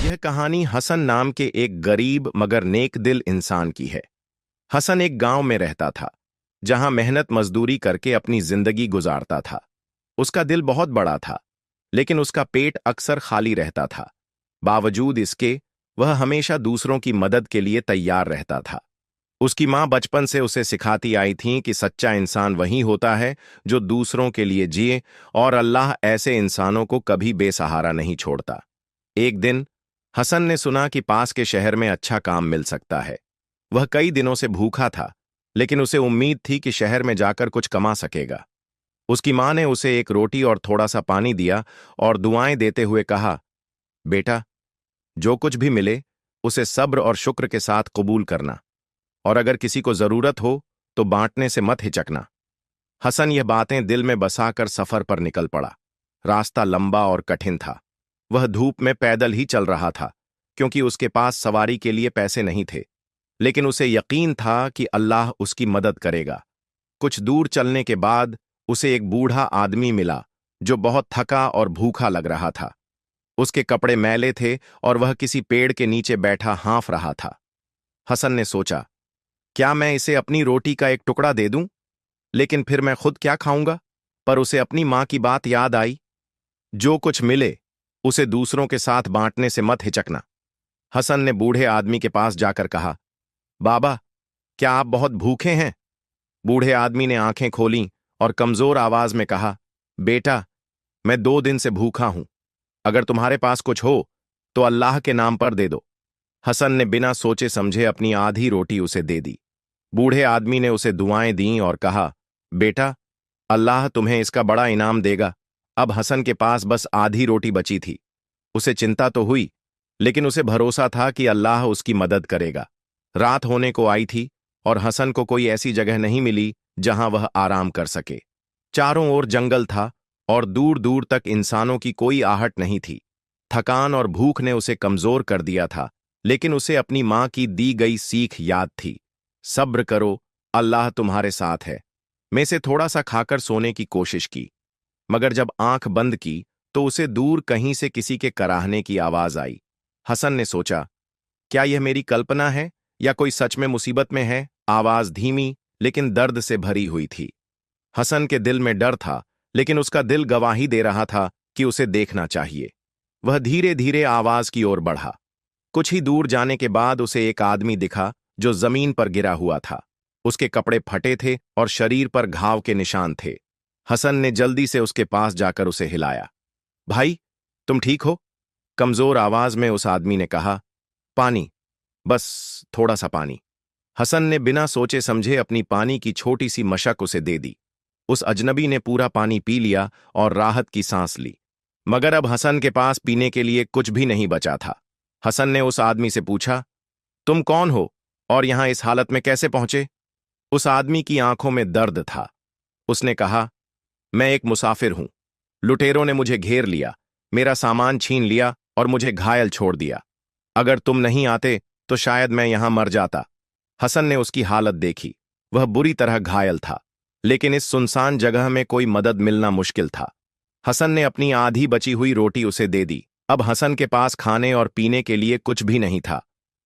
यह कहानी हसन नाम के एक गरीब मगर नेक दिल इंसान की है। हसन एक गांव में रहता था, जहां मेहनत मजदूरी करके अपनी जिंदगी गुजारता था। उसका दिल बहुत बड़ा था, लेकिन उसका पेट अक्सर खाली रहता था। बावजूद इसके, वह हमेशा दूसरों की मदद के लिए तैयार रहता था। उसकी माँ बचपन से उसे सिखाती आई थी कि सच्चा इंसान वही होता है जो दूसरों के लिए जिए, और अल्लाह ऐसे इंसानों को कभी बेसहारा नहीं छोड़ता। एक दिन हसन ने सुना कि पास के शहर में अच्छा काम मिल सकता है। वह कई दिनों से भूखा था, लेकिन उसे उम्मीद थी कि शहर में जाकर कुछ कमा सकेगा। उसकी माँ ने उसे एक रोटी और थोड़ा सा पानी दिया और दुआएं देते हुए कहा, बेटा, जो कुछ भी मिले उसे सब्र और शुक्र के साथ कबूल करना, और अगर किसी को जरूरत हो तो बांटने से मत हिचकना। हसन यह बातें दिल में बसाकर सफर पर निकल पड़ा। रास्ता लंबा और कठिन था। वह धूप में पैदल ही चल रहा था, क्योंकि उसके पास सवारी के लिए पैसे नहीं थे। लेकिन उसे यकीन था कि अल्लाह उसकी मदद करेगा। कुछ दूर चलने के बाद उसे एक बूढ़ा आदमी मिला, जो बहुत थका और भूखा लग रहा था। उसके कपड़े मैले थे और वह किसी पेड़ के नीचे बैठा हाँफ रहा था। हसन ने सोचा, क्या मैं इसे अपनी रोटी का एक टुकड़ा दे दूं? लेकिन फिर मैं खुद क्या खाऊंगा? पर उसे अपनी मां की बात याद आई, जो कुछ मिले उसे दूसरों के साथ बांटने से मत हिचकना। हसन ने बूढ़े आदमी के पास जाकर कहा, बाबा, क्या आप बहुत भूखे हैं? बूढ़े आदमी ने आंखें खोलीं और कमजोर आवाज में कहा, बेटा, मैं 2 दिन से भूखा हूं। अगर तुम्हारे पास कुछ हो तो अल्लाह के नाम पर दे दो। हसन ने बिना सोचे समझे अपनी आधी रोटी उसे दे दी। बूढ़े आदमी ने उसे दुआएं दीं और कहा, बेटा, अल्लाह तुम्हें इसका बड़ा इनाम देगा। अब हसन के पास बस आधी रोटी बची थी। उसे चिंता तो हुई, लेकिन उसे भरोसा था कि अल्लाह उसकी मदद करेगा। रात होने को आई थी और हसन को कोई ऐसी जगह नहीं मिली जहां वह आराम कर सके। चारों ओर जंगल था और दूर दूर तक इंसानों की कोई आहट नहीं थी। थकान और भूख ने उसे कमजोर कर दिया था, लेकिन उसे अपनी मां की दी गई सीख याद थी, सब्र करो, अल्लाह तुम्हारे साथ है। में से थोड़ा सा खाकर सोने की कोशिश की, मगर जब आंख बंद की तो उसे दूर कहीं से किसी के कराहने की आवाज आई। हसन ने सोचा, क्या यह मेरी कल्पना है या कोई सच में मुसीबत में है? आवाज धीमी लेकिन दर्द से भरी हुई थी। हसन के दिल में डर था, लेकिन उसका दिल गवाही दे रहा था कि उसे देखना चाहिए। वह धीरे धीरे आवाज की ओर बढ़ा। कुछ ही दूर जाने के बाद उसे एक आदमी दिखा जो जमीन पर गिरा हुआ था। उसके कपड़े फटे थे और शरीर पर घाव के निशान थे। हसन ने जल्दी से उसके पास जाकर उसे हिलाया। भाई, तुम ठीक हो? कमजोर आवाज में उस आदमी ने कहा, पानी, बस थोड़ा सा पानी। हसन ने बिना सोचे समझे अपनी पानी की छोटी सी मशक उसे दे दी। उस अजनबी ने पूरा पानी पी लिया और राहत की सांस ली। मगर अब हसन के पास पीने के लिए कुछ भी नहीं बचा था। हसन ने उस आदमी से पूछा, तुम कौन हो और यहां इस हालत में कैसे पहुंचे? उस आदमी की आंखों में दर्द था। उसने कहा, मैं एक मुसाफिर हूं। लुटेरों ने मुझे घेर लिया, मेरा सामान छीन लिया और मुझे घायल छोड़ दिया। अगर तुम नहीं आते तो शायद मैं यहां मर जाता। हसन ने उसकी हालत देखी। वह बुरी तरह घायल था, लेकिन इस सुनसान जगह में कोई मदद मिलना मुश्किल था। हसन ने अपनी आधी बची हुई रोटी उसे दे दी। अब हसन के पास खाने और पीने के लिए कुछ भी नहीं था।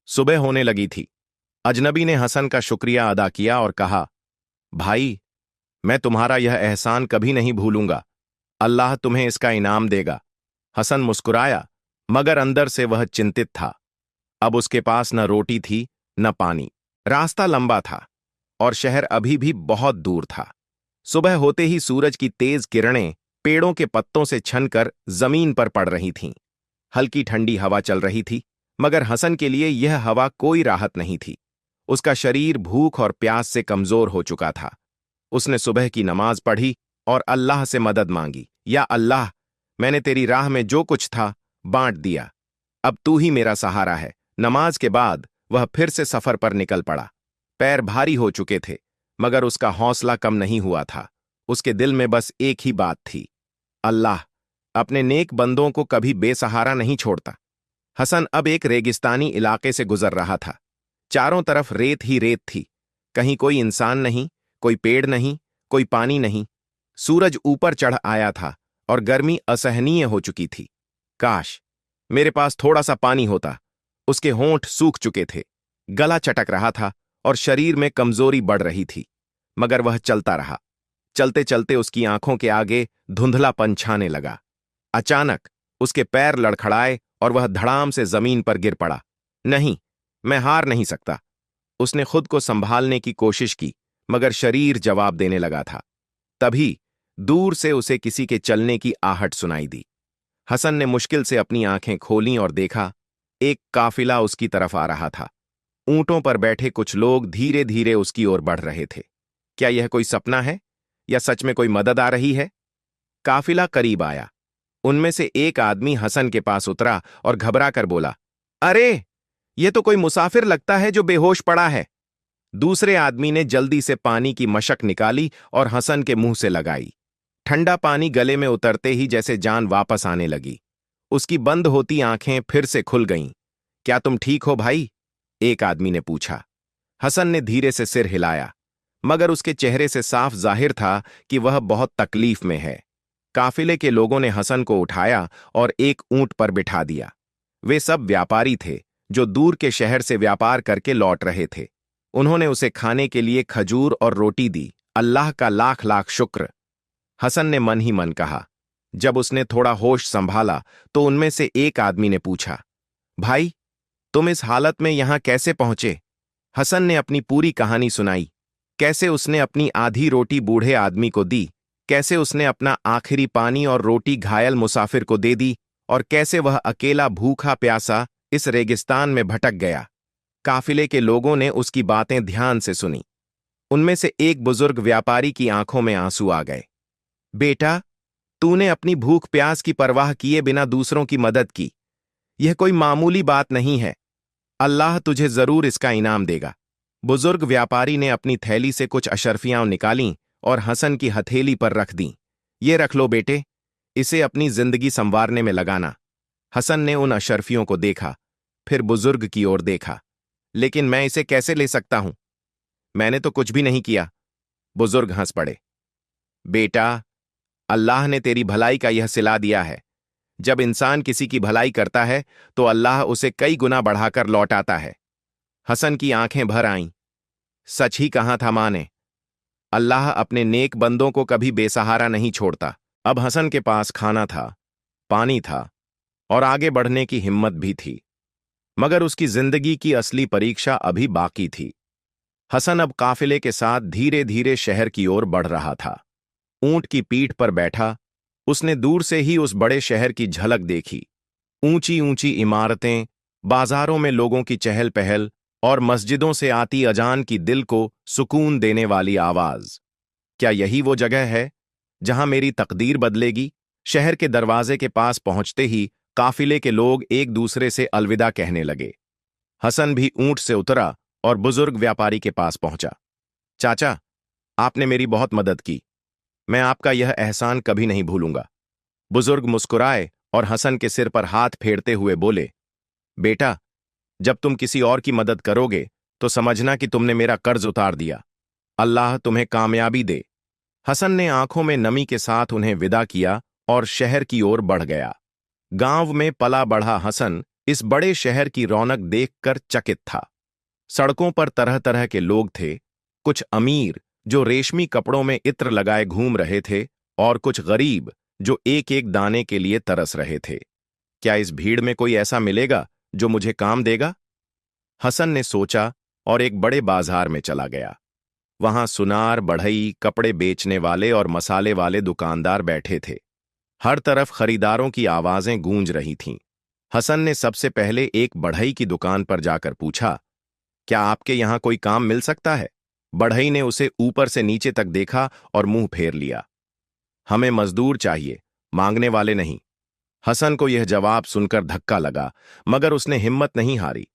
सुबह होने लगी थी। अजनबी ने हसन का शुक्रिया अदा किया और कहा, भाई, मैं तुम्हारा यह एहसान कभी नहीं भूलूंगा। अल्लाह तुम्हें इसका इनाम देगा। हसन मुस्कुराया, मगर अंदर से वह चिंतित था। अब उसके पास न रोटी थी न पानी। रास्ता लंबा था और शहर अभी भी बहुत दूर था। सुबह होते ही सूरज की तेज किरणें पेड़ों के पत्तों से छनकर जमीन पर पड़ रही थीं। हल्की ठंडी हवा चल रही थी, मगर हसन के लिए यह हवा कोई राहत नहीं थी। उसका शरीर भूख और प्यास से कमजोर हो चुका था। उसने सुबह की नमाज पढ़ी और अल्लाह से मदद मांगी, या अल्लाह, मैंने तेरी राह में जो कुछ था बांट दिया। अब तू ही मेरा सहारा है। नमाज के बाद वह फिर से सफर पर निकल पड़ा। पैर भारी हो चुके थे, मगर उसका हौसला कम नहीं हुआ था। उसके दिल में बस एक ही बात थी, अल्लाह अपने नेक बंदों को कभी बेसहारा नहीं छोड़ता। हसन अब एक रेगिस्तानी इलाके से गुजर रहा था। चारों तरफ रेत ही रेत थी। कहीं कोई इंसान नहीं, कोई पेड़ नहीं, कोई पानी नहीं। सूरज ऊपर चढ़ आया था और गर्मी असहनीय हो चुकी थी। काश मेरे पास थोड़ा सा पानी होता। उसके होंठ सूख चुके थे, गला चटक रहा था और शरीर में कमजोरी बढ़ रही थी, मगर वह चलता रहा। चलते चलते उसकी आंखों के आगे धुंधलापन छाने लगा। अचानक उसके पैर लड़खड़ाए और वह धड़ाम से जमीन पर गिर पड़ा। नहीं, मैं हार नहीं सकता। उसने खुद को संभालने की कोशिश की, मगर शरीर जवाब देने लगा था। तभी दूर से उसे किसी के चलने की आहट सुनाई दी। हसन ने मुश्किल से अपनी आंखें खोलीं और देखा, एक काफिला उसकी तरफ आ रहा था। ऊंटों पर बैठे कुछ लोग धीरे धीरे उसकी ओर बढ़ रहे थे। क्या यह कोई सपना है या सच में कोई मदद आ रही है? काफिला करीब आया। उनमें से एक आदमी हसन के पास उतरा और घबरा कर बोला, अरे, यह तो कोई मुसाफिर लगता है जो बेहोश पड़ा है। दूसरे आदमी ने जल्दी से पानी की मशक निकाली और हसन के मुंह से लगाई। ठंडा पानी गले में उतरते ही जैसे जान वापस आने लगी। उसकी बंद होती आंखें फिर से खुल गईं। क्या तुम ठीक हो भाई? एक आदमी ने पूछा। हसन ने धीरे से सिर हिलाया, मगर उसके चेहरे से साफ जाहिर था कि वह बहुत तकलीफ में है। काफिले के लोगों ने हसन को उठाया और एक ऊंट पर बिठा दिया। वे सब व्यापारी थे जो दूर के शहर से व्यापार करके लौट रहे थे। उन्होंने उसे खाने के लिए खजूर और रोटी दी। अल्लाह का लाख लाख शुक्र, हसन ने मन ही मन कहा। जब उसने थोड़ा होश संभाला तो उनमें से एक आदमी ने पूछा, भाई, तुम इस हालत में यहां कैसे पहुंचे? हसन ने अपनी पूरी कहानी सुनाई। कैसे उसने अपनी आधी रोटी बूढ़े आदमी को दी, कैसे उसने अपना आखिरी पानी और रोटी घायल मुसाफिर को दे दी, और कैसे वह अकेला भूखा प्यासा इस रेगिस्तान में भटक गया। काफिले के लोगों ने उसकी बातें ध्यान से सुनी। उनमें से एक बुजुर्ग व्यापारी की आंखों में आंसू आ गए। बेटा, तूने अपनी भूख प्यास की परवाह किए बिना दूसरों की मदद की। यह कोई मामूली बात नहीं है। अल्लाह तुझे जरूर इसका इनाम देगा। बुजुर्ग व्यापारी ने अपनी थैली से कुछ अशर्फियां निकालीं और हसन की हथेली पर रख दीं। ये रख लो बेटे, इसे अपनी जिंदगी संवारने में लगाना। हसन ने उन अशर्फियों को देखा, फिर बुजुर्ग की ओर देखा। लेकिन मैं इसे कैसे ले सकता हूं? मैंने तो कुछ भी नहीं किया। बुजुर्ग हंस पड़े। बेटा, अल्लाह ने तेरी भलाई का यह सिला दिया है। जब इंसान किसी की भलाई करता है तो अल्लाह उसे कई गुना बढ़ाकर लौटाता है। हसन की आंखें भर आईं। सच ही कहा था मां ने। अल्लाह अपने नेक बंदों को कभी बेसहारा नहीं छोड़ता। अब हसन के पास खाना था, पानी था और आगे बढ़ने की हिम्मत भी थी, मगर उसकी जिंदगी की असली परीक्षा अभी बाकी थी। हसन अब काफिले के साथ धीरे धीरे शहर की ओर बढ़ रहा था। ऊंट की पीठ पर बैठा उसने दूर से ही उस बड़े शहर की झलक देखी। ऊंची ऊंची इमारतें, बाजारों में लोगों की चहल पहल और मस्जिदों से आती अजान की दिल को सुकून देने वाली आवाज। क्या यही वो जगह है जहां मेरी तकदीर बदलेगी? शहर के दरवाजे के पास पहुंचते ही काफिले के लोग एक दूसरे से अलविदा कहने लगे। हसन भी ऊंट से उतरा और बुजुर्ग व्यापारी के पास पहुंचा। चाचा, आपने मेरी बहुत मदद की। मैं आपका यह एहसान कभी नहीं भूलूंगा। बुजुर्ग मुस्कुराए और हसन के सिर पर हाथ फेरते हुए बोले, बेटा, जब तुम किसी और की मदद करोगे तो समझना कि तुमने मेरा कर्ज उतार दिया। अल्लाह तुम्हें कामयाबी दे। हसन ने आंखों में नमी के साथ उन्हें विदा किया और शहर की ओर बढ़ गया। गांव में पला बढ़ा हसन इस बड़े शहर की रौनक देखकर चकित था। सड़कों पर तरह तरह के लोग थे, कुछ अमीर जो रेशमी कपड़ों में इत्र लगाए घूम रहे थे और कुछ गरीब जो एक एक दाने के लिए तरस रहे थे। क्या इस भीड़ में कोई ऐसा मिलेगा जो मुझे काम देगा? हसन ने सोचा और एक बड़े बाजार में चला गया। वहां सुनार, बढ़ई, कपड़े बेचने वाले और मसाले वाले दुकानदार बैठे थे। हर तरफ खरीदारों की आवाजें गूंज रही थीं। हसन ने सबसे पहले एक बढ़ई की दुकान पर जाकर पूछा, क्या आपके यहां कोई काम मिल सकता है? बढ़ई ने उसे ऊपर से नीचे तक देखा और मुंह फेर लिया। हमें मजदूर चाहिए, मांगने वाले नहीं। हसन को यह जवाब सुनकर धक्का लगा, मगर उसने हिम्मत नहीं हारी।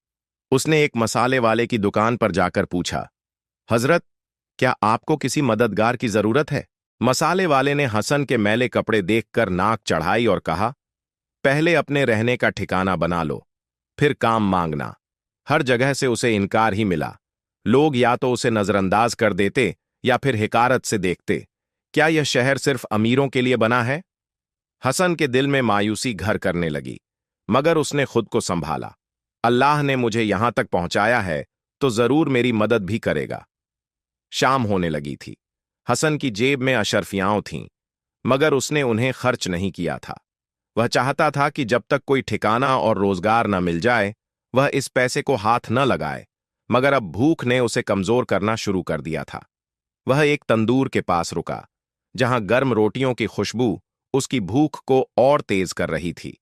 उसने एक मसाले वाले की दुकान पर जाकर पूछा, हजरत, क्या आपको किसी मददगार की जरूरत है? मसाले वाले ने हसन के मैले कपड़े देखकर नाक चढ़ाई और कहा, पहले अपने रहने का ठिकाना बना लो, फिर काम मांगना। हर जगह से उसे इनकार ही मिला। लोग या तो उसे नजरअंदाज कर देते या फिर हिकारत से देखते। क्या यह शहर सिर्फ अमीरों के लिए बना है? हसन के दिल में मायूसी घर करने लगी, मगर उसने खुद को संभाला। अल्लाह ने मुझे यहां तक पहुंचाया है तो जरूर मेरी मदद भी करेगा। शाम होने लगी थी। हसन की जेब में अशरफियां थीं, मगर उसने उन्हें खर्च नहीं किया था। वह चाहता था कि जब तक कोई ठिकाना और रोजगार न मिल जाए वह इस पैसे को हाथ न लगाए, मगर अब भूख ने उसे कमजोर करना शुरू कर दिया था। वह एक तंदूर के पास रुका, जहां गर्म रोटियों की खुशबू उसकी भूख को और तेज कर रही थी।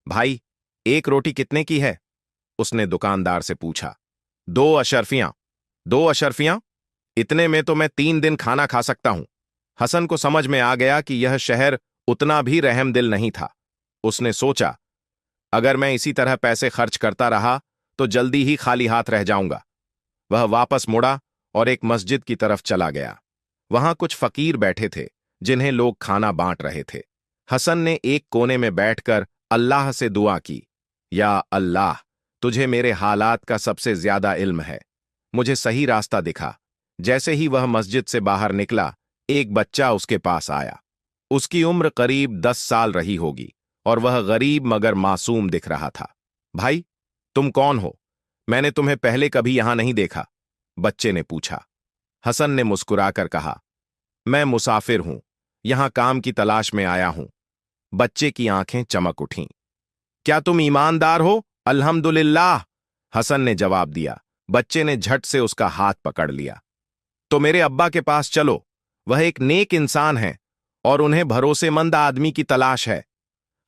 भाई, एक रोटी कितने की है? उसने दुकानदार से पूछा। 2 अशरफियां। 2 अशरफियां? इतने में तो मैं 3 दिन खाना खा सकता हूं। हसन को समझ में आ गया कि यह शहर उतना भी रहमदिल नहीं था। उसने सोचा, अगर मैं इसी तरह पैसे खर्च करता रहा तो जल्दी ही खाली हाथ रह जाऊंगा। वह वापस मुड़ा और एक मस्जिद की तरफ चला गया। वहां कुछ फकीर बैठे थे जिन्हें लोग खाना बांट रहे थे। हसन ने एक कोने में बैठकर अल्लाह से दुआ की, या अल्लाह, तुझे मेरे हालात का सबसे ज्यादा इल्म है, मुझे सही रास्ता दिखा। जैसे ही वह मस्जिद से बाहर निकला, एक बच्चा उसके पास आया। उसकी उम्र करीब 10 साल रही होगी और वह गरीब मगर मासूम दिख रहा था। भाई, तुम कौन हो? मैंने तुम्हें पहले कभी यहां नहीं देखा, बच्चे ने पूछा। हसन ने मुस्कुराकर कहा, मैं मुसाफिर हूं, यहां काम की तलाश में आया हूं। बच्चे की आंखें चमक उठीं। क्या तुम ईमानदार हो? अल्हम्दुलिल्लाह, हसन ने जवाब दिया। बच्चे ने झट से उसका हाथ पकड़ लिया। तो मेरे अब्बा के पास चलो, वह एक नेक इंसान है और उन्हें भरोसेमंद आदमी की तलाश है।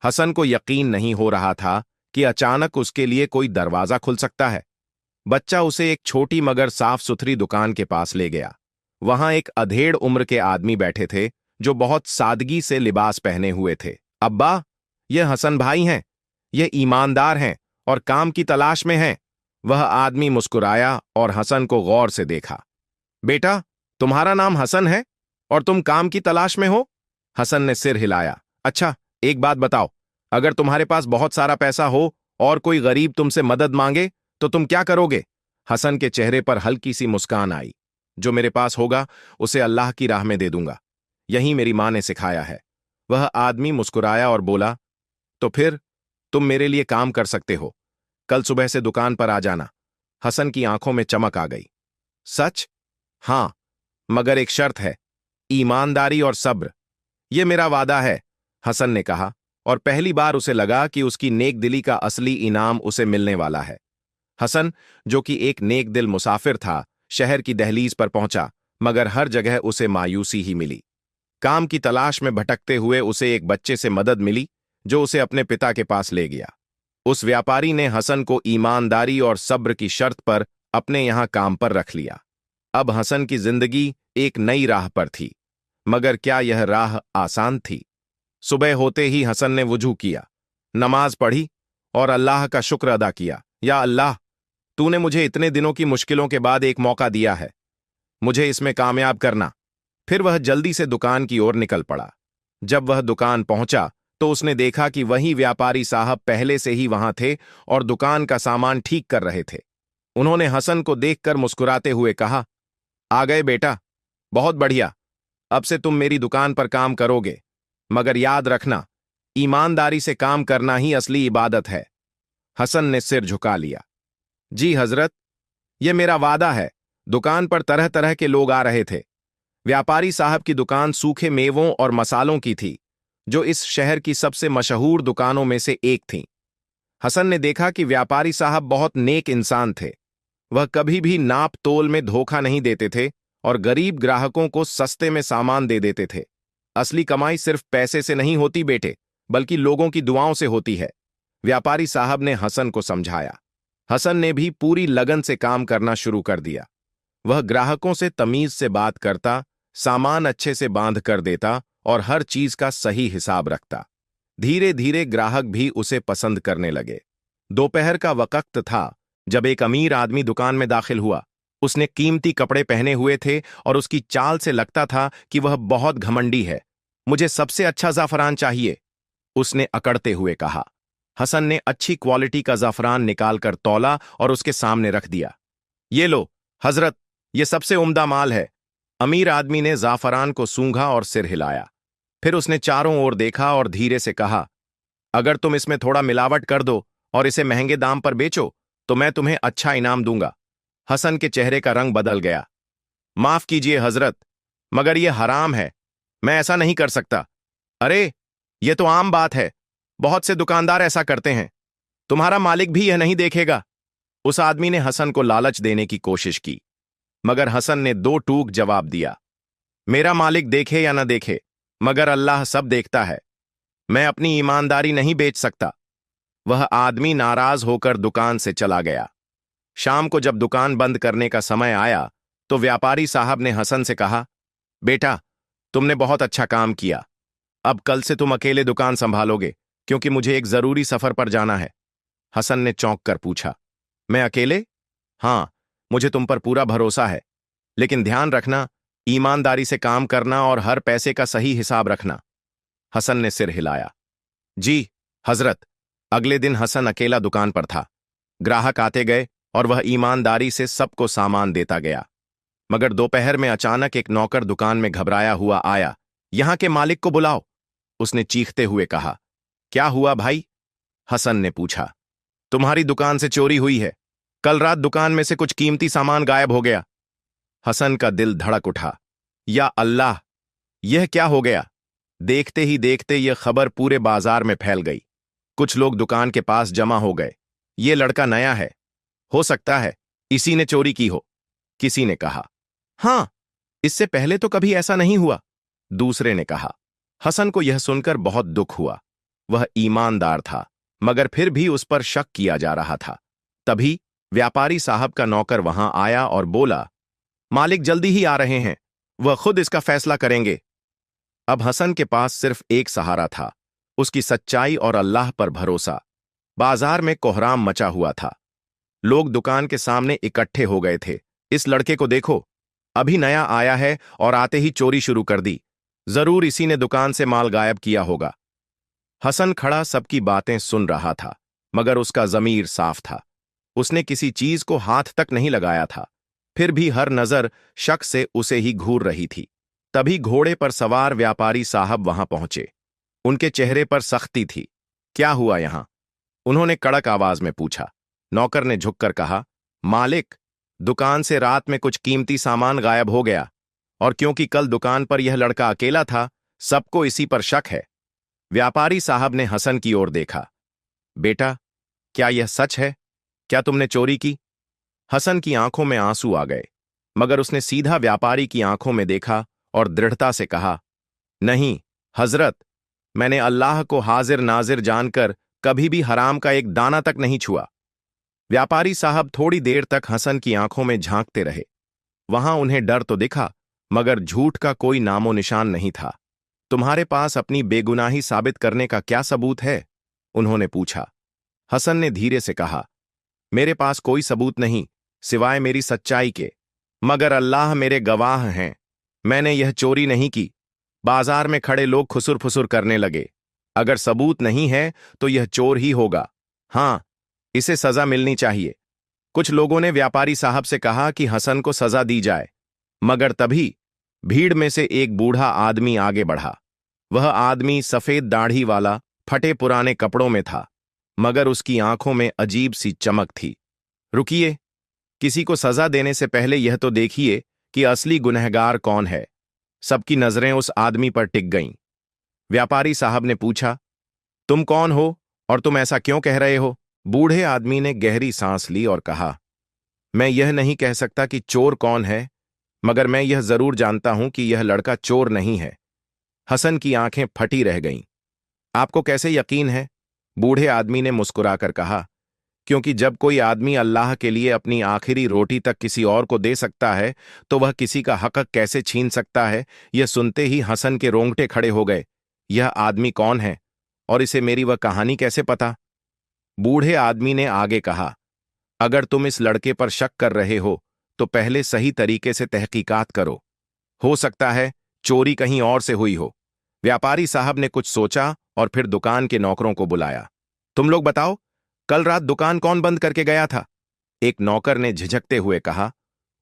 हसन को यकीन नहीं हो रहा था कि अचानक उसके लिए कोई दरवाजा खुल सकता है। बच्चा उसे एक छोटी मगर साफ सुथरी दुकान के पास ले गया। वहां एक अधेड़ उम्र के आदमी बैठे थे जो बहुत सादगी से लिबास पहने हुए थे। अब्बा, ये हसन भाई हैं, ये ईमानदार हैं और काम की तलाश में हैं। वह आदमी मुस्कुराया और हसन को गौर से देखा। बेटा, तुम्हारा नाम हसन है और तुम काम की तलाश में हो? हसन ने सिर हिलाया। अच्छा, एक बात बताओ, अगर तुम्हारे पास बहुत सारा पैसा हो और कोई गरीब तुमसे मदद मांगे तो तुम क्या करोगे? हसन के चेहरे पर हल्की सी मुस्कान आई। जो मेरे पास होगा उसे अल्लाह की राह में दे दूंगा, यही मेरी मां ने सिखाया है। वह आदमी मुस्कुराया और बोला, तो फिर तुम मेरे लिए काम कर सकते हो। कल सुबह से दुकान पर आ जाना। हसन की आंखों में चमक आ गई। सच? हां, मगर एक शर्त है, ईमानदारी और सब्र। यह मेरा वादा है, हसन ने कहा, और पहली बार उसे लगा कि उसकी नेक दिली का असली इनाम उसे मिलने वाला है। हसन, जो कि एक नेक दिल मुसाफिर था, शहर की दहलीज पर पहुंचा, मगर हर जगह उसे मायूसी ही मिली। काम की तलाश में भटकते हुए उसे एक बच्चे से मदद मिली जो उसे अपने पिता के पास ले गया। उस व्यापारी ने हसन को ईमानदारी और सब्र की शर्त पर अपने यहां काम पर रख लिया। अब हसन की जिंदगी एक नई राह पर थी, मगर क्या यह राह आसान थी? सुबह होते ही हसन ने वुजू किया, नमाज पढ़ी और अल्लाह का शुक्र अदा किया। या अल्लाह, तूने मुझे इतने दिनों की मुश्किलों के बाद एक मौका दिया है, मुझे इसमें कामयाब करना। फिर वह जल्दी से दुकान की ओर निकल पड़ा। जब वह दुकान पहुंचा तो उसने देखा कि वही व्यापारी साहब पहले से ही वहां थे और दुकान का सामान ठीक कर रहे थे। उन्होंने हसन को देखकर मुस्कुराते हुए कहा, आ गए बेटा, बहुत बढ़िया, अब से तुम मेरी दुकान पर काम करोगे, मगर याद रखना, ईमानदारी से काम करना ही असली इबादत है। हसन ने सिर झुका लिया। जी हजरत, यह मेरा वादा है। दुकान पर तरह तरह के लोग आ रहे थे। व्यापारी साहब की दुकान सूखे मेवों और मसालों की थी, जो इस शहर की सबसे मशहूर दुकानों में से एक थी। हसन ने देखा कि व्यापारी साहब बहुत नेक इंसान थे। वह कभी भी नाप तोल में धोखा नहीं देते थे और गरीब ग्राहकों को सस्ते में सामान दे देते थे। असली कमाई सिर्फ पैसे से नहीं होती बेटे, बल्कि लोगों की दुआओं से होती है, व्यापारी साहब ने हसन को समझाया। हसन ने भी पूरी लगन से काम करना शुरू कर दिया। वह ग्राहकों से तमीज से बात करता, सामान अच्छे से बांध कर देता और हर चीज का सही हिसाब रखता। धीरे धीरे ग्राहक भी उसे पसंद करने लगे। दोपहर का वक्त था जब एक अमीर आदमी दुकान में दाखिल हुआ। उसने कीमती कपड़े पहने हुए थे और उसकी चाल से लगता था कि वह बहुत घमंडी है। मुझे सबसे अच्छा ज़ाफ़रान चाहिए, उसने अकड़ते हुए कहा। हसन ने अच्छी क्वालिटी का ज़ाफ़रान निकालकर तौला और उसके सामने रख दिया। ये लो हजरत, ये सबसे उम्दा माल है। अमीर आदमी ने ज़ाफ़रान को सूंघा और सिर हिलाया। फिर उसने चारों ओर देखा और धीरे से कहा, अगर तुम इसमें थोड़ा मिलावट कर दो और इसे महंगे दाम पर बेचो तो मैं तुम्हें अच्छा इनाम दूंगा। हसन के चेहरे का रंग बदल गया। माफ कीजिए हजरत, मगर यह हराम है, मैं ऐसा नहीं कर सकता। अरे, यह तो आम बात है, बहुत से दुकानदार ऐसा करते हैं, तुम्हारा मालिक भी यह नहीं देखेगा। उस आदमी ने हसन को लालच देने की कोशिश की, मगर हसन ने दो टूक जवाब दिया, मेरा मालिक देखे या न देखे, मगर अल्लाह सब देखता है, मैं अपनी ईमानदारी नहीं बेच सकता। वह आदमी नाराज होकर दुकान से चला गया। शाम को जब दुकान बंद करने का समय आया तो व्यापारी साहब ने हसन से कहा, बेटा, तुमने बहुत अच्छा काम किया। अब कल से तुम अकेले दुकान संभालोगे, क्योंकि मुझे एक जरूरी सफर पर जाना है। हसन ने चौंक कर पूछा, मैं अकेले? हाँ, मुझे तुम पर पूरा भरोसा है, लेकिन ध्यान रखना, ईमानदारी से काम करना और हर पैसे का सही हिसाब रखना। हसन ने सिर हिलाया। जी हजरत। अगले दिन हसन अकेला दुकान पर था। ग्राहक आते गए और वह ईमानदारी से सबको सामान देता गया। मगर दोपहर में अचानक एक नौकर दुकान में घबराया हुआ आया। यहां के मालिक को बुलाओ, उसने चीखते हुए कहा। क्या हुआ भाई? हसन ने पूछा। तुम्हारी दुकान से चोरी हुई है, कल रात दुकान में से कुछ कीमती सामान गायब हो गया। हसन का दिल धड़क उठा। या अल्लाह, यह क्या हो गया? देखते ही देखते यह खबर पूरे बाजार में फैल गई। कुछ लोग दुकान के पास जमा हो गए। यह लड़का नया है, हो सकता है इसी ने चोरी की हो, किसी ने कहा। हां, इससे पहले तो कभी ऐसा नहीं हुआ, दूसरे ने कहा। हसन को यह सुनकर बहुत दुख हुआ। वह ईमानदार था, मगर फिर भी उस पर शक किया जा रहा था। तभी व्यापारी साहब का नौकर वहां आया और बोला, मालिक जल्दी ही आ रहे हैं, वह खुद इसका फैसला करेंगे। अब हसन के पास सिर्फ एक सहारा था, उसकी सच्चाई और अल्लाह पर भरोसा। बाजार में कोहराम मचा हुआ था। लोग दुकान के सामने इकट्ठे हो गए थे। इस लड़के को देखो, अभी नया आया है और आते ही चोरी शुरू कर दी। जरूर इसी ने दुकान से माल गायब किया होगा। हसन खड़ा सबकी बातें सुन रहा था, मगर उसका जमीर साफ था। उसने किसी चीज को हाथ तक नहीं लगाया था, फिर भी हर नजर शक से उसे ही घूर रही थी। तभी घोड़े पर सवार व्यापारी साहब वहां पहुंचे। उनके चेहरे पर सख्ती थी। क्या हुआ यहां? उन्होंने कड़क आवाज में पूछा। नौकर ने झुककर कहा, मालिक, दुकान से रात में कुछ कीमती सामान गायब हो गया, और क्योंकि कल दुकान पर यह लड़का अकेला था, सबको इसी पर शक है। व्यापारी साहब ने हसन की ओर देखा। बेटा, क्या यह सच है? क्या तुमने चोरी की? हसन की आंखों में आंसू आ गए, मगर उसने सीधा व्यापारी की आंखों में देखा और दृढ़ता से कहा, नहीं हजरत, मैंने अल्लाह को हाजिर नाजिर जानकर कभी भी हराम का एक दाना तक नहीं छुआ। व्यापारी साहब थोड़ी देर तक हसन की आंखों में झांकते रहे। वहां उन्हें डर तो दिखा, मगर झूठ का कोई नामो निशान नहीं था। तुम्हारे पास अपनी बेगुनाही साबित करने का क्या सबूत है? उन्होंने पूछा। हसन ने धीरे से कहा, मेरे पास कोई सबूत नहीं, सिवाय मेरी सच्चाई के, मगर अल्लाह मेरे गवाह हैं, मैंने यह चोरी नहीं की। बाजार में खड़े लोग खुसुर फुसुर करने लगे। अगर सबूत नहीं है तो यह चोर ही होगा। हां, इसे सजा मिलनी चाहिए। कुछ लोगों ने व्यापारी साहब से कहा कि हसन को सजा दी जाए, मगर तभी भीड़ में से एक बूढ़ा आदमी आगे बढ़ा। वह आदमी सफेद दाढ़ी वाला, फटे पुराने कपड़ों में था, मगर उसकी आंखों में अजीब सी चमक थी। रुकिए, किसी को सजा देने से पहले यह तो देखिए कि असली गुनहगार कौन है। सबकी नजरें उस आदमी पर टिक गईं। व्यापारी साहब ने पूछा, तुम कौन हो और तुम ऐसा क्यों कह रहे हो? बूढ़े आदमी ने गहरी सांस ली और कहा, मैं यह नहीं कह सकता कि चोर कौन है, मगर मैं यह जरूर जानता हूं कि यह लड़का चोर नहीं है। हसन की आंखें फटी रह गईं। आपको कैसे यकीन है? बूढ़े आदमी ने मुस्कुराकर कहा, क्योंकि जब कोई आदमी अल्लाह के लिए अपनी आखिरी रोटी तक किसी और को दे सकता है, तो वह किसी का हक कैसे छीन सकता है? यह सुनते ही हसन के रोंगटे खड़े हो गए। यह आदमी कौन है और इसे मेरी वह कहानी कैसे पता? बूढ़े आदमी ने आगे कहा, अगर तुम इस लड़के पर शक कर रहे हो तो पहले सही तरीके से तहकीकात करो। हो सकता है चोरी कहीं और से हुई हो। व्यापारी साहब ने कुछ सोचा और फिर दुकान के नौकरों को बुलाया। तुम लोग बताओ, कल रात दुकान कौन बंद करके गया था? एक नौकर ने झिझकते हुए कहा,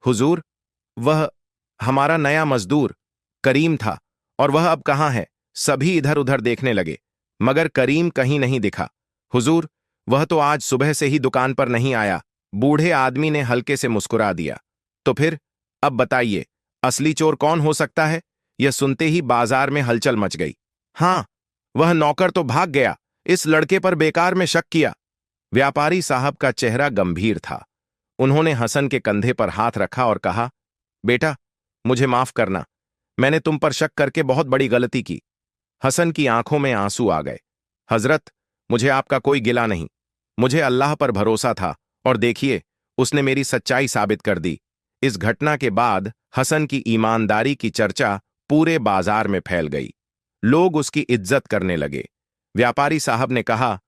हुजूर, वह हमारा नया मजदूर करीम था, और वह अब कहाँ है? सभी इधर उधर देखने लगे, मगर करीम कहीं नहीं दिखा। हुजूर, वह तो आज सुबह से ही दुकान पर नहीं आया। बूढ़े आदमी ने हल्के से मुस्कुरा दिया। तो फिर अब बताइए, असली चोर कौन हो सकता है? यह सुनते ही बाजार में हलचल मच गई। हाँ, वह नौकर तो भाग गया। इस लड़के पर बेकार में शक किया। व्यापारी साहब का चेहरा गंभीर था। उन्होंने हसन के कंधे पर हाथ रखा और कहा, बेटा, मुझे माफ करना। मैंने तुम पर शक करके बहुत बड़ी गलती की। हसन की आंखों में आंसू आ गए। हजरत, मुझे आपका कोई गिला नहीं। मुझे अल्लाह पर भरोसा था और देखिए, उसने मेरी सच्चाई साबित कर दी। इस घटना के बाद हसन की ईमानदारी की चर्चा पूरे बाजार में फैल गई। लोग उसकी इज्जत करने लगे। व्यापारी साहब ने कहा,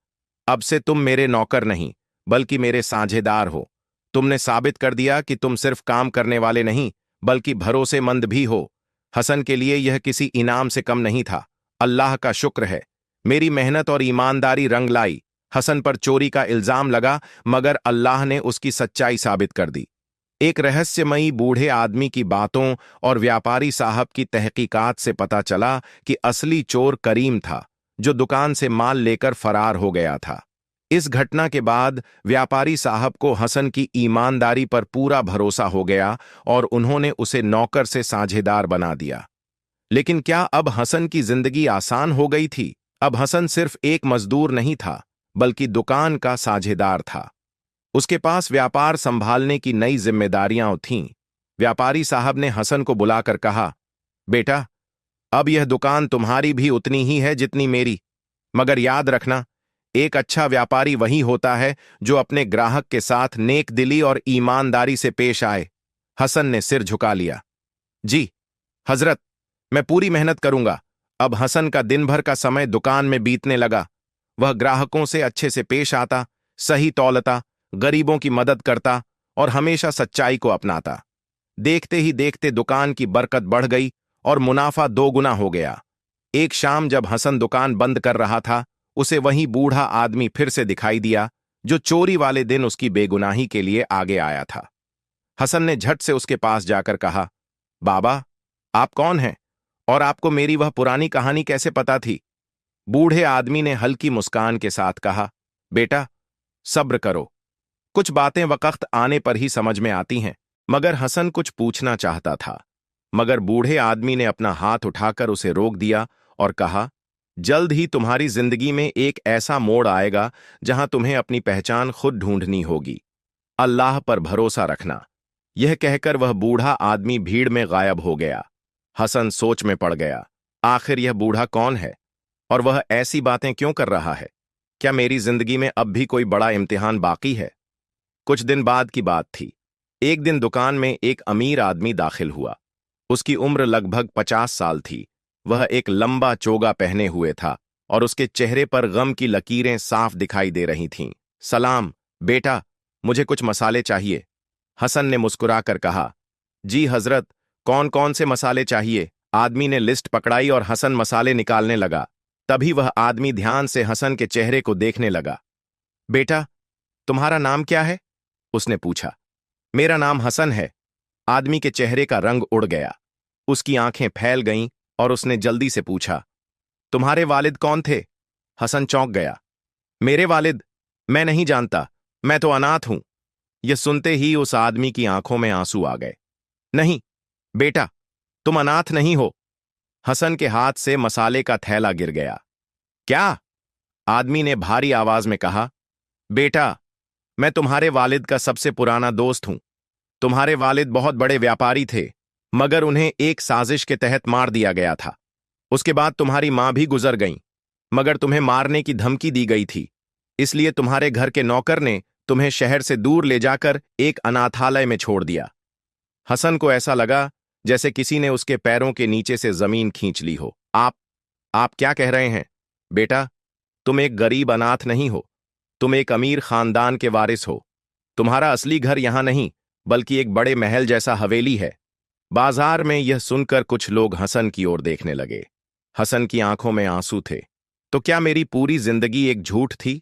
अब से तुम मेरे नौकर नहीं, बल्कि मेरे साझेदार हो। तुमने साबित कर दिया कि तुम सिर्फ काम करने वाले नहीं, बल्कि भरोसेमंद भी हो। हसन के लिए यह किसी इनाम से कम नहीं था। अल्लाह का शुक्र है, मेरी मेहनत और ईमानदारी रंग लाई। हसन पर चोरी का इल्जाम लगा, मगर अल्लाह ने उसकी सच्चाई साबित कर दी। एक रहस्यमयी बूढ़े आदमी की बातों और व्यापारी साहब की तहकीकात से पता चला कि असली चोर करीम था, जो दुकान से माल लेकर फरार हो गया था। इस घटना के बाद व्यापारी साहब को हसन की ईमानदारी पर पूरा भरोसा हो गया और उन्होंने उसे नौकर से साझेदार बना दिया। लेकिन क्या अब हसन की जिंदगी आसान हो गई थी? अब हसन सिर्फ एक मजदूर नहीं था, बल्कि दुकान का साझेदार था। उसके पास व्यापार संभालने की नई जिम्मेदारियां थीं। व्यापारी साहब ने हसन को बुलाकर कहा, बेटा, अब यह दुकान तुम्हारी भी उतनी ही है जितनी मेरी। मगर याद रखना, एक अच्छा व्यापारी वही होता है जो अपने ग्राहक के साथ नेक दिली और ईमानदारी से पेश आए। हसन ने सिर झुका लिया। जी हजरत, मैं पूरी मेहनत करूंगा। अब हसन का दिन भर का समय दुकान में बीतने लगा। वह ग्राहकों से अच्छे से पेश आता, सही तौलता, गरीबों की मदद करता और हमेशा सच्चाई को अपनाता। देखते ही देखते दुकान की बरकत बढ़ गई और मुनाफा दोगुना हो गया। एक शाम जब हसन दुकान बंद कर रहा था, उसे वही बूढ़ा आदमी फिर से दिखाई दिया, जो चोरी वाले दिन उसकी बेगुनाही के लिए आगे आया था। हसन ने झट से उसके पास जाकर कहा, बाबा, आप कौन हैं और आपको मेरी वह पुरानी कहानी कैसे पता थी? बूढ़े आदमी ने हल्की मुस्कान के साथ कहा, बेटा, सब्र करो। कुछ बातें वक्त आने पर ही समझ में आती हैं। मगर हसन कुछ पूछना चाहता था, मगर बूढ़े आदमी ने अपना हाथ उठाकर उसे रोक दिया और कहा, जल्द ही तुम्हारी जिंदगी में एक ऐसा मोड़ आएगा जहां तुम्हें अपनी पहचान खुद ढूंढनी होगी। अल्लाह पर भरोसा रखना। यह कहकर वह बूढ़ा आदमी भीड़ में गायब हो गया। हसन सोच में पड़ गया, आखिर यह बूढ़ा कौन है और वह ऐसी बातें क्यों कर रहा है? क्या मेरी जिंदगी में अब भी कोई बड़ा इम्तिहान बाकी है? कुछ दिन बाद की बात थी। एक दिन दुकान में एक अमीर आदमी दाखिल हुआ। उसकी उम्र लगभग 50 साल थी। वह एक लंबा चोगा पहने हुए था और उसके चेहरे पर गम की लकीरें साफ दिखाई दे रही थीं। सलाम बेटा, मुझे कुछ मसाले चाहिए। हसन ने मुस्कुराकर कहा, जी हजरत, कौन कौन से मसाले चाहिए? आदमी ने लिस्ट पकड़ाई और हसन मसाले निकालने लगा। तभी वह आदमी ध्यान से हसन के चेहरे को देखने लगा। बेटा, तुम्हारा नाम क्या है? उसने पूछा। मेरा नाम हसन है। आदमी के चेहरे का रंग उड़ गया। उसकी आंखें फैल गईं और उसने जल्दी से पूछा, तुम्हारे वालिद कौन थे? हसन चौंक गया। मेरे वालिद? मैं नहीं जानता, मैं तो अनाथ हूं। यह सुनते ही उस आदमी की आंखों में आंसू आ गए। नहीं बेटा, तुम अनाथ नहीं हो। हसन के हाथ से मसाले का थैला गिर गया। क्या? आदमी ने भारी आवाज में कहा, बेटा, मैं तुम्हारे वालिद का सबसे पुराना दोस्त हूं। तुम्हारे वालिद बहुत बड़े व्यापारी थे, मगर उन्हें एक साजिश के तहत मार दिया गया था। उसके बाद तुम्हारी मां भी गुजर गईं, मगर तुम्हें मारने की धमकी दी गई थी। इसलिए तुम्हारे घर के नौकर ने तुम्हें शहर से दूर ले जाकर एक अनाथालय में छोड़ दिया। हसन को ऐसा लगा जैसे किसी ने उसके पैरों के नीचे से जमीन खींच ली हो। आप क्या कह रहे हैं? बेटा, तुम एक गरीब अनाथ नहीं हो, तुम एक अमीर खानदान के वारिस हो। तुम्हारा असली घर यहां नहीं, बल्कि एक बड़े महल जैसा हवेली है। बाजार में यह सुनकर कुछ लोग हसन की ओर देखने लगे। हसन की आंखों में आंसू थे। तो क्या मेरी पूरी जिंदगी एक झूठ थी?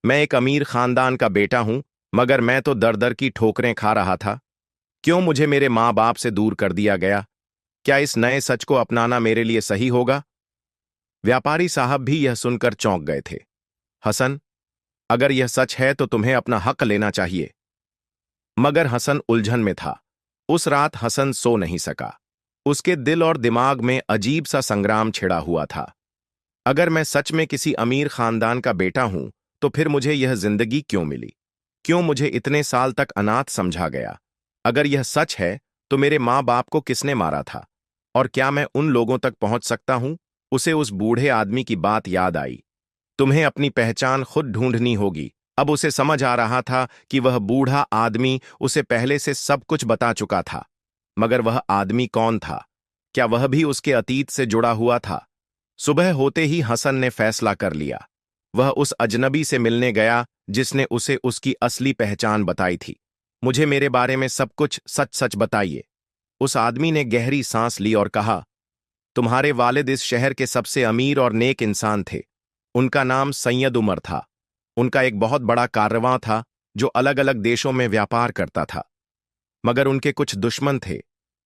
मैं एक अमीर खानदान का बेटा हूं, मगर मैं तो दर दर की ठोकरें खा रहा था। क्यों मुझे मेरे मां बाप से दूर कर दिया गया? क्या इस नए सच को अपनाना मेरे लिए सही होगा? व्यापारी साहब भी यह सुनकर चौंक गए थे। हसन, अगर यह सच है तो तुम्हें अपना हक लेना चाहिए। मगर हसन उलझन में था। उस रात हसन सो नहीं सका। उसके दिल और दिमाग में अजीब सा संग्राम छिड़ा हुआ था। अगर मैं सच में किसी अमीर खानदान का बेटा हूं तो फिर मुझे यह जिंदगी क्यों मिली? क्यों मुझे इतने साल तक अनाथ समझा गया? अगर यह सच है तो मेरे माँ बाप को किसने मारा था? और क्या मैं उन लोगों तक पहुंच सकता हूं? उसे उस बूढ़े आदमी की बात याद आई। तुम्हें अपनी पहचान खुद ढूंढनी होगी। अब उसे समझ आ रहा था कि वह बूढ़ा आदमी उसे पहले से सब कुछ बता चुका था। मगर वह आदमी कौन था? क्या वह भी उसके अतीत से जुड़ा हुआ था? सुबह होते ही हसन ने फैसला कर लिया। वह उस अजनबी से मिलने गया जिसने उसे उसकी असली पहचान बताई थी। मुझे मेरे बारे में सब कुछ सच सच बताइए। उस आदमी ने गहरी सांस ली और कहा, तुम्हारे वालिद इस शहर के सबसे अमीर और नेक इंसान थे। उनका नाम सैयद उमर था। उनका एक बहुत बड़ा कारवां था जो अलग अलग देशों में व्यापार करता था। मगर उनके कुछ दुश्मन थे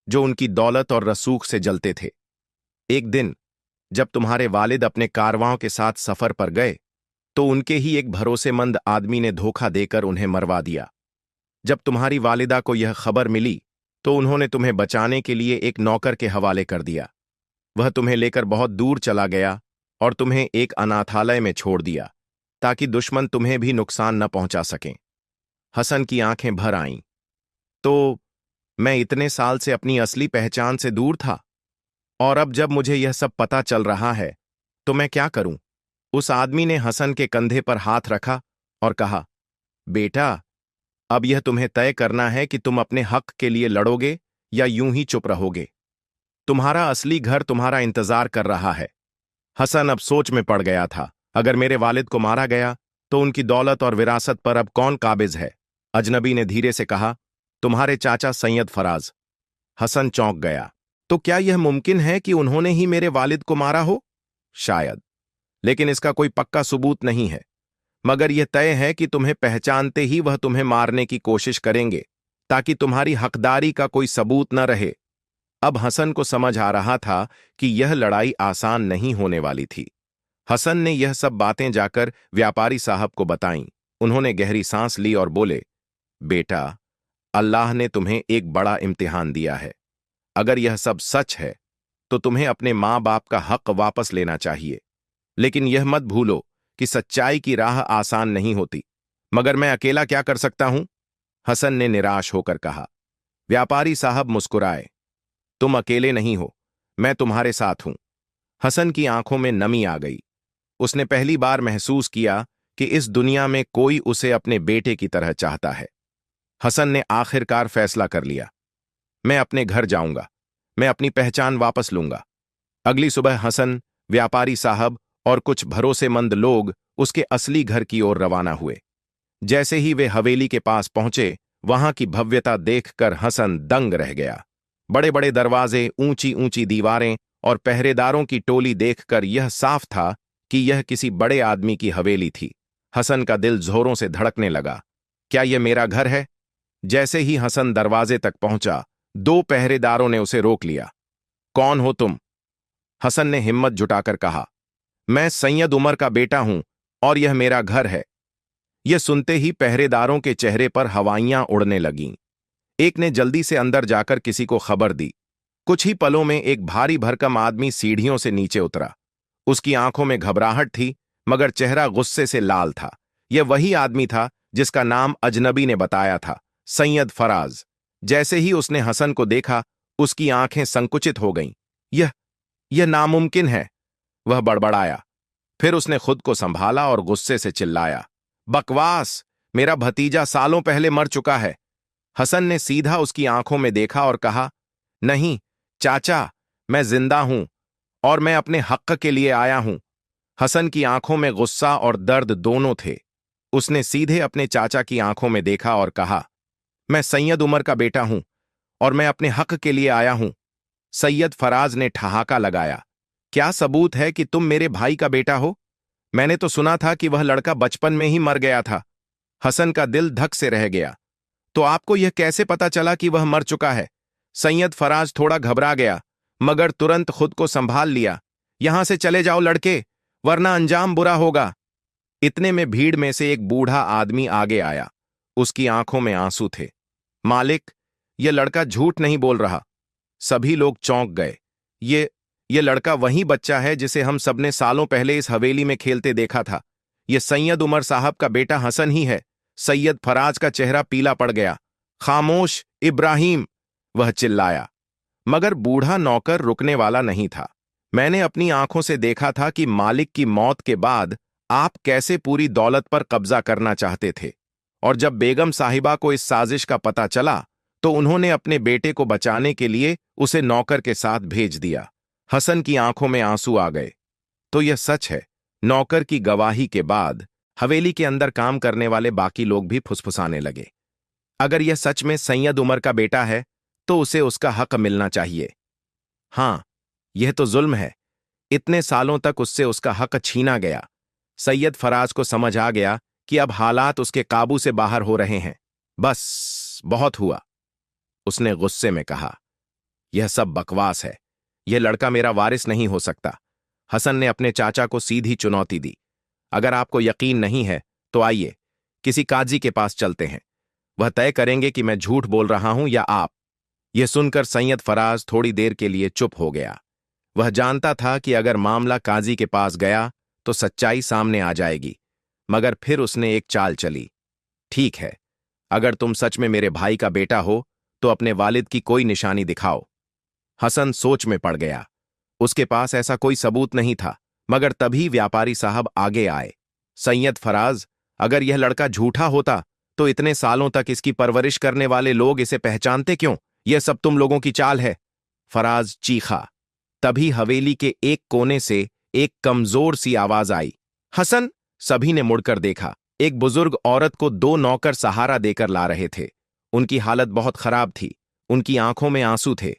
जो उनकी दौलत और रसूख से जलते थे। एक दिन जब तुम्हारे वालिद अपने कारवां के साथ सफर पर गए तो उनके ही एक भरोसेमंद आदमी ने धोखा देकर उन्हें मरवा दिया। जब तुम्हारी वालिदा को यह खबर मिली तो उन्होंने तुम्हें बचाने के लिए एक नौकर के हवाले कर दिया। वह तुम्हें लेकर बहुत दूर चला गया और तुम्हें एक अनाथालय में छोड़ दिया ताकि दुश्मन तुम्हें भी नुकसान न पहुंचा सकें। हसन की आंखें भर आईं। तो मैं इतने साल से अपनी असली पहचान से दूर था, और अब जब मुझे यह सब पता चल रहा है तो मैं क्या करूं? उस आदमी ने हसन के कंधे पर हाथ रखा और कहा, बेटा, अब यह तुम्हें तय करना है कि तुम अपने हक के लिए लड़ोगे या यूं ही चुप रहोगे। तुम्हारा असली घर तुम्हारा इंतजार कर रहा है। हसन अब सोच में पड़ गया था। अगर मेरे वालिद को मारा गया तो उनकी दौलत और विरासत पर अब कौन काबिज है? अजनबी ने धीरे से कहा, तुम्हारे चाचा सैयद फराज। हसन चौंक गया। तो क्या यह मुमकिन है कि उन्होंने ही मेरे वालिद को मारा हो? शायद, लेकिन इसका कोई पक्का सबूत नहीं है। मगर यह तय है कि तुम्हें पहचानते ही वह तुम्हें मारने की कोशिश करेंगे ताकि तुम्हारी हकदारी का कोई सबूत न रहे। अब हसन को समझ आ रहा था कि यह लड़ाई आसान नहीं होने वाली थी। हसन ने यह सब बातें जाकर व्यापारी साहब को बताईं। उन्होंने गहरी सांस ली और बोले, बेटा, अल्लाह ने तुम्हें एक बड़ा इम्तिहान दिया है। अगर यह सब सच है तो तुम्हें अपने माँ बाप का हक वापस लेना चाहिए। लेकिन यह मत भूलो कि सच्चाई की राह आसान नहीं होती। मगर मैं अकेला क्या कर सकता हूं? हसन ने निराश होकर कहा। व्यापारी साहब मुस्कुराए। तुम अकेले नहीं हो, मैं तुम्हारे साथ हूं। हसन की आंखों में नमी आ गई। उसने पहली बार महसूस किया कि इस दुनिया में कोई उसे अपने बेटे की तरह चाहता है। हसन ने आखिरकार फैसला कर लिया, मैं अपने घर जाऊंगा। मैं अपनी पहचान वापस लूंगा। अगली सुबह हसन, व्यापारी साहब और कुछ भरोसेमंद लोग उसके असली घर की ओर रवाना हुए। जैसे ही वे हवेली के पास पहुंचे, वहां की भव्यता देखकर हसन दंग रह गया। बड़े बड़े दरवाजे, ऊंची ऊंची दीवारें और पहरेदारों की टोली देखकर यह साफ था कि यह किसी बड़े आदमी की हवेली थी। हसन का दिल जोरों से धड़कने लगा। क्या यह मेरा घर है? जैसे ही हसन दरवाजे तक पहुंचा, दो पहरेदारों ने उसे रोक लिया। कौन हो तुम? हसन ने हिम्मत जुटाकर कहा, मैं सैयद उमर का बेटा हूं और यह मेरा घर है। यह सुनते ही पहरेदारों के चेहरे पर हवाइयां उड़ने लगीं। एक ने जल्दी से अंदर जाकर किसी को खबर दी। कुछ ही पलों में एक भारी भरकम आदमी सीढ़ियों से नीचे उतरा। उसकी आंखों में घबराहट थी, मगर चेहरा गुस्से से लाल था। यह वही आदमी था जिसका नाम अजनबी ने बताया था, सैयद फराज। जैसे ही उसने हसन को देखा, उसकी आंखें संकुचित हो गईं। यह नामुमकिन है, वह बड़बड़ाया। फिर उसने खुद को संभाला और गुस्से से चिल्लाया, बकवास! मेरा भतीजा सालों पहले मर चुका है। हसन ने सीधा उसकी आंखों में देखा और कहा, नहीं चाचा, मैं जिंदा हूं और मैं अपने हक के लिए आया हूं। हसन की आंखों में गुस्सा और दर्द दोनों थे। उसने सीधे अपने चाचा की आंखों में देखा और कहा, मैं सैयद उमर का बेटा हूं और मैं अपने हक के लिए आया हूं। सैयद फराज ने ठहाका लगाया, क्या सबूत है कि तुम मेरे भाई का बेटा हो? मैंने तो सुना था कि वह लड़का बचपन में ही मर गया था। हसन का दिल धक से रह गया। तो आपको यह कैसे पता चला कि वह मर चुका है? सैयद फराज थोड़ा घबरा गया, मगर तुरंत खुद को संभाल लिया। यहां से चले जाओ लड़के, वरना अंजाम बुरा होगा। इतने में भीड़ में से एक बूढ़ा आदमी आगे आया। उसकी आंखों में आंसू थे। मालिक, यह लड़का झूठ नहीं बोल रहा। सभी लोग चौंक गए। ये लड़का वही बच्चा है जिसे हम सबने सालों पहले इस हवेली में खेलते देखा था। ये सैयद उमर साहब का बेटा हसन ही है। सैयद फराज का चेहरा पीला पड़ गया। खामोश इब्राहिम, वह चिल्लाया। मगर बूढ़ा नौकर रुकने वाला नहीं था। मैंने अपनी आंखों से देखा था कि मालिक की मौत के बाद आप कैसे पूरी दौलत पर कब्जा करना चाहते थे, और जब बेगम साहिबा को इस साजिश का पता चला तो उन्होंने अपने बेटे को बचाने के लिए उसे नौकर के साथ भेज दिया। हसन की आंखों में आंसू आ गए। तो यह सच है। नौकर की गवाही के बाद हवेली के अंदर काम करने वाले बाकी लोग भी फुसफुसाने लगे। अगर यह सच में सैयद उमर का बेटा है तो उसे उसका हक मिलना चाहिए। हां, यह तो जुल्म है। इतने सालों तक उससे उसका हक छीना गया। सैयद फराज को समझ आ गया कि अब हालात उसके काबू से बाहर हो रहे हैं। बस, बहुत हुआ। उसने गुस्से में कहा, यह सब बकवास है। यह लड़का मेरा वारिस नहीं हो सकता। हसन ने अपने चाचा को सीधी चुनौती दी। अगर आपको यकीन नहीं है तो आइए, किसी काजी के पास चलते हैं। वह तय करेंगे कि मैं झूठ बोल रहा हूं या आप। यह सुनकर सैयद फराज थोड़ी देर के लिए चुप हो गया। वह जानता था कि अगर मामला काजी के पास गया तो सच्चाई सामने आ जाएगी। मगर फिर उसने एक चाल चली। ठीक है, अगर तुम सच में मेरे भाई का बेटा हो तो अपने वालिद की कोई निशानी दिखाओ। हसन सोच में पड़ गया। उसके पास ऐसा कोई सबूत नहीं था। मगर तभी व्यापारी साहब आगे आए। सैयद फराज, अगर यह लड़का झूठा होता तो इतने सालों तक इसकी परवरिश करने वाले लोग इसे पहचानते क्यों? यह सब तुम लोगों की चाल है। फराज चीखा। तभी हवेली के एक कोने से एक कमजोर सी आवाज आई, हसन। सभी ने मुड़कर देखा। एक बुजुर्ग औरत को दो नौकर सहारा देकर ला रहे थे। उनकी हालत बहुत खराब थी। उनकी आंखों में आंसू थे।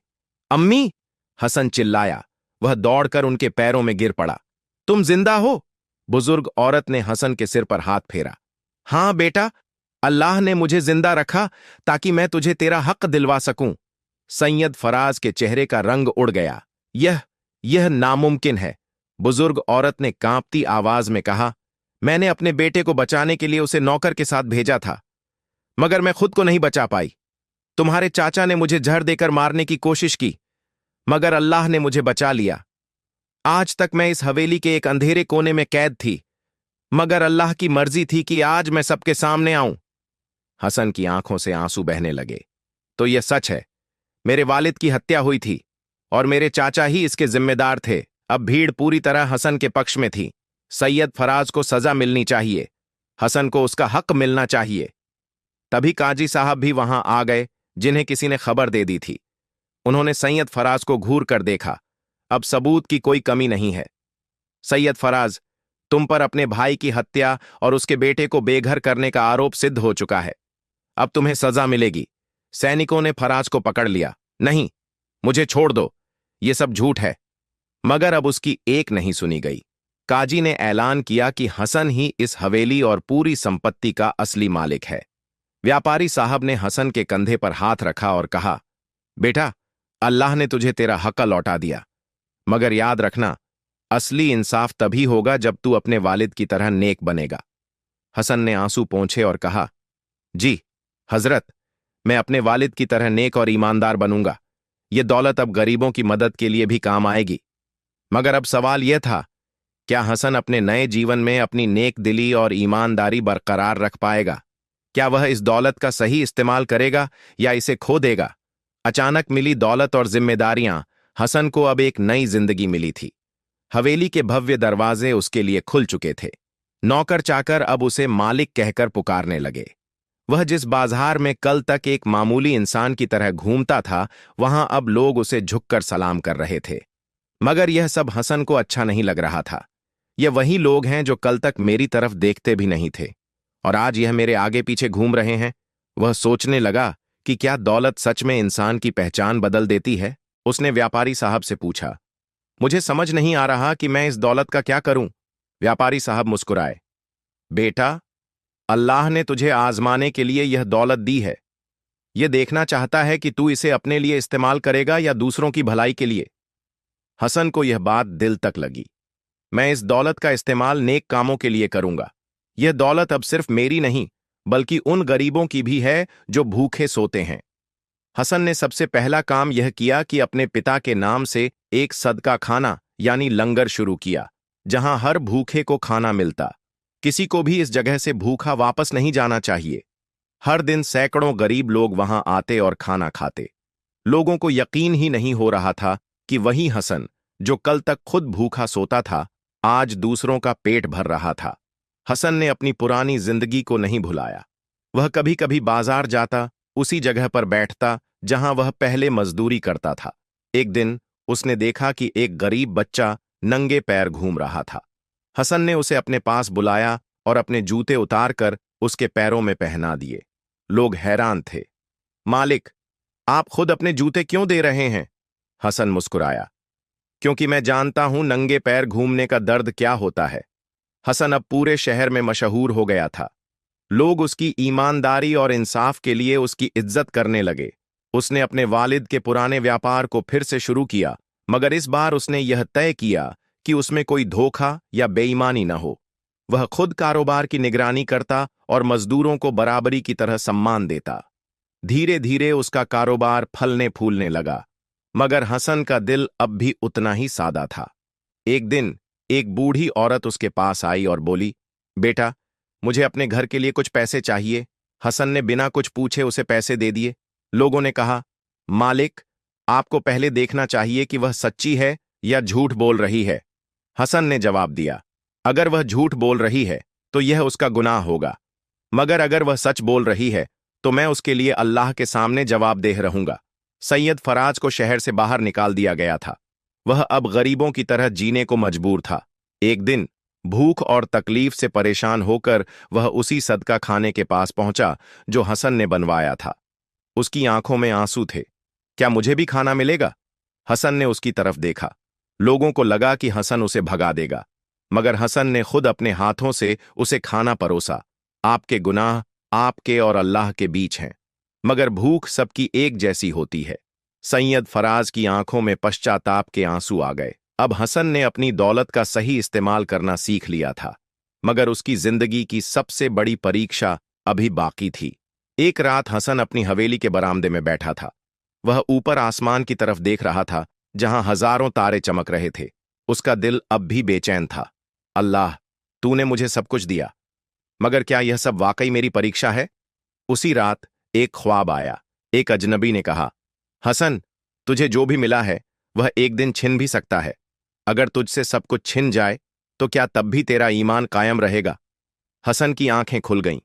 अम्मी, हसन चिल्लाया। वह दौड़कर उनके पैरों में गिर पड़ा। तुम जिंदा हो? बुजुर्ग औरत ने हसन के सिर पर हाथ फेरा। हां बेटा, अल्लाह ने मुझे जिंदा रखा ताकि मैं तुझे तेरा हक दिलवा सकूं। सैयद फराज के चेहरे का रंग उड़ गया। यह नामुमकिन है। बुजुर्ग औरत ने कांपती आवाज में कहा, मैंने अपने बेटे को बचाने के लिए उसे नौकर के साथ भेजा था, मगर मैं खुद को नहीं बचा पाई। तुम्हारे चाचा ने मुझे जहर देकर मारने की कोशिश की, मगर अल्लाह ने मुझे बचा लिया। आज तक मैं इस हवेली के एक अंधेरे कोने में कैद थी, मगर अल्लाह की मर्जी थी कि आज मैं सबके सामने आऊं। हसन की आंखों से आंसू बहने लगे। तो यह सच है, मेरे वालिद की हत्या हुई थी और मेरे चाचा ही इसके जिम्मेदार थे। अब भीड़ पूरी तरह हसन के पक्ष में थी। सैयद फराज को सजा मिलनी चाहिए। हसन को उसका हक मिलना चाहिए। तभी काजी साहब भी वहां आ गए, जिन्हें किसी ने खबर दे दी थी। उन्होंने सैयद फराज को घूर कर देखा। अब सबूत की कोई कमी नहीं है। सैयद फराज, तुम पर अपने भाई की हत्या और उसके बेटे को बेघर करने का आरोप सिद्ध हो चुका है। अब तुम्हें सजा मिलेगी। सैनिकों ने फराज को पकड़ लिया। नहीं, मुझे छोड़ दो, ये सब झूठ है। मगर अब उसकी एक नहीं सुनी गई। काजी ने ऐलान किया कि हसन ही इस हवेली और पूरी संपत्ति का असली मालिक है। व्यापारी साहब ने हसन के कंधे पर हाथ रखा और कहा, बेटा, अल्लाह ने तुझे तेरा हक लौटा दिया, मगर याद रखना, असली इंसाफ तभी होगा जब तू अपने वालिद की तरह नेक बनेगा। हसन ने आंसू पोंछे और कहा, जी हजरत, मैं अपने वालिद की तरह नेक और ईमानदार बनूंगा। यह दौलत अब गरीबों की मदद के लिए भी काम आएगी। मगर अब सवाल यह था, क्या हसन अपने नए जीवन में अपनी नेक दिली और ईमानदारी बरकरार रख पाएगा? क्या वह इस दौलत का सही इस्तेमाल करेगा या इसे खो देगा? अचानक मिली दौलत और जिम्मेदारियां हसन को अब एक नई जिंदगी मिली थी। हवेली के भव्य दरवाजे उसके लिए खुल चुके थे। नौकर चाकर अब उसे मालिक कहकर पुकारने लगे। वह जिस बाजार में कल तक एक मामूली इंसान की तरह घूमता था, वहां अब लोग उसे झुककर सलाम कर रहे थे। मगर यह सब हसन को अच्छा नहीं लग रहा था। ये वही लोग हैं जो कल तक मेरी तरफ देखते भी नहीं थे, और आज यह मेरे आगे पीछे घूम रहे हैं। वह सोचने लगा कि क्या दौलत सच में इंसान की पहचान बदल देती है? उसने व्यापारी साहब से पूछा, मुझे समझ नहीं आ रहा कि मैं इस दौलत का क्या करूं। व्यापारी साहब मुस्कुराए, बेटा, अल्लाह ने तुझे आजमाने के लिए यह दौलत दी है। यह देखना चाहता है कि तू इसे अपने लिए इस्तेमाल करेगा या दूसरों की भलाई के लिए। हसन को यह बात दिल तक लगी। मैं इस दौलत का इस्तेमाल नेक कामों के लिए करूंगा। यह दौलत अब सिर्फ मेरी नहीं, बल्कि उन गरीबों की भी है जो भूखे सोते हैं। हसन ने सबसे पहला काम यह किया कि अपने पिता के नाम से एक सदका खाना यानी लंगर शुरू किया, जहां हर भूखे को खाना मिलता। किसी को भी इस जगह से भूखा वापस नहीं जाना चाहिए। हर दिन सैकड़ों गरीब लोग वहां आते और खाना खाते। लोगों को यकीन ही नहीं हो रहा था कि वही हसन, जो कल तक खुद भूखा सोता था, आज दूसरों का पेट भर रहा था। हसन ने अपनी पुरानी जिंदगी को नहीं भुलाया। वह कभी कभी बाजार जाता, उसी जगह पर बैठता जहां वह पहले मजदूरी करता था। एक दिन उसने देखा कि एक गरीब बच्चा नंगे पैर घूम रहा था। हसन ने उसे अपने पास बुलाया और अपने जूते उतारकर उसके पैरों में पहना दिए। लोग हैरान थे। मालिक, आप खुद अपने जूते क्यों दे रहे हैं? हसन मुस्कुराया। क्योंकि मैं जानता हूं नंगे पैर घूमने का दर्द क्या होता है। हसन अब पूरे शहर में मशहूर हो गया था। लोग उसकी ईमानदारी और इंसाफ के लिए उसकी इज्जत करने लगे। उसने अपने वालिद के पुराने व्यापार को फिर से शुरू किया, मगर इस बार उसने यह तय किया कि उसमें कोई धोखा या बेईमानी न हो। वह खुद कारोबार की निगरानी करता और मजदूरों को बराबरी की तरह सम्मान देता। धीरे धीरे उसका कारोबार फलने फूलने लगा, मगर हसन का दिल अब भी उतना ही सादा था। एक दिन एक बूढ़ी औरत उसके पास आई और बोली, बेटा, मुझे अपने घर के लिए कुछ पैसे चाहिए। हसन ने बिना कुछ पूछे उसे पैसे दे दिए। लोगों ने कहा, मालिक, आपको पहले देखना चाहिए कि वह सच्ची है या झूठ बोल रही है। हसन ने जवाब दिया, अगर वह झूठ बोल रही है तो यह उसका गुनाह होगा, मगर अगर वह सच बोल रही है तो मैं उसके लिए अल्लाह के सामने जवाबदेह रहूंगा। सैयद फराज को शहर से बाहर निकाल दिया गया था। वह अब गरीबों की तरह जीने को मजबूर था। एक दिन भूख और तकलीफ से परेशान होकर वह उसी सदका खाने के पास पहुंचा जो हसन ने बनवाया था। उसकी आंखों में आंसू थे। क्या मुझे भी खाना मिलेगा? हसन ने उसकी तरफ देखा। लोगों को लगा कि हसन उसे भगा देगा, मगर हसन ने खुद अपने हाथों से उसे खाना परोसा। आपके गुनाह आपके और अल्लाह के बीच हैं, मगर भूख सबकी एक जैसी होती है। सैयद फराज की आंखों में पश्चाताप के आंसू आ गए। अब हसन ने अपनी दौलत का सही इस्तेमाल करना सीख लिया था, मगर उसकी जिंदगी की सबसे बड़ी परीक्षा अभी बाकी थी। एक रात हसन अपनी हवेली के बरामदे में बैठा था। वह ऊपर आसमान की तरफ देख रहा था, जहां हजारों तारे चमक रहे थे। उसका दिल अब भी बेचैन था। अल्लाह, तूने मुझे सब कुछ दिया, मगर क्या यह सब वाकई मेरी परीक्षा है? उसी रात एक ख्वाब आया। एक अजनबी ने कहा, हसन, तुझे जो भी मिला है वह एक दिन छिन भी सकता है। अगर तुझसे सब कुछ छिन जाए तो क्या तब भी तेरा ईमान कायम रहेगा? हसन की आंखें खुल गईं।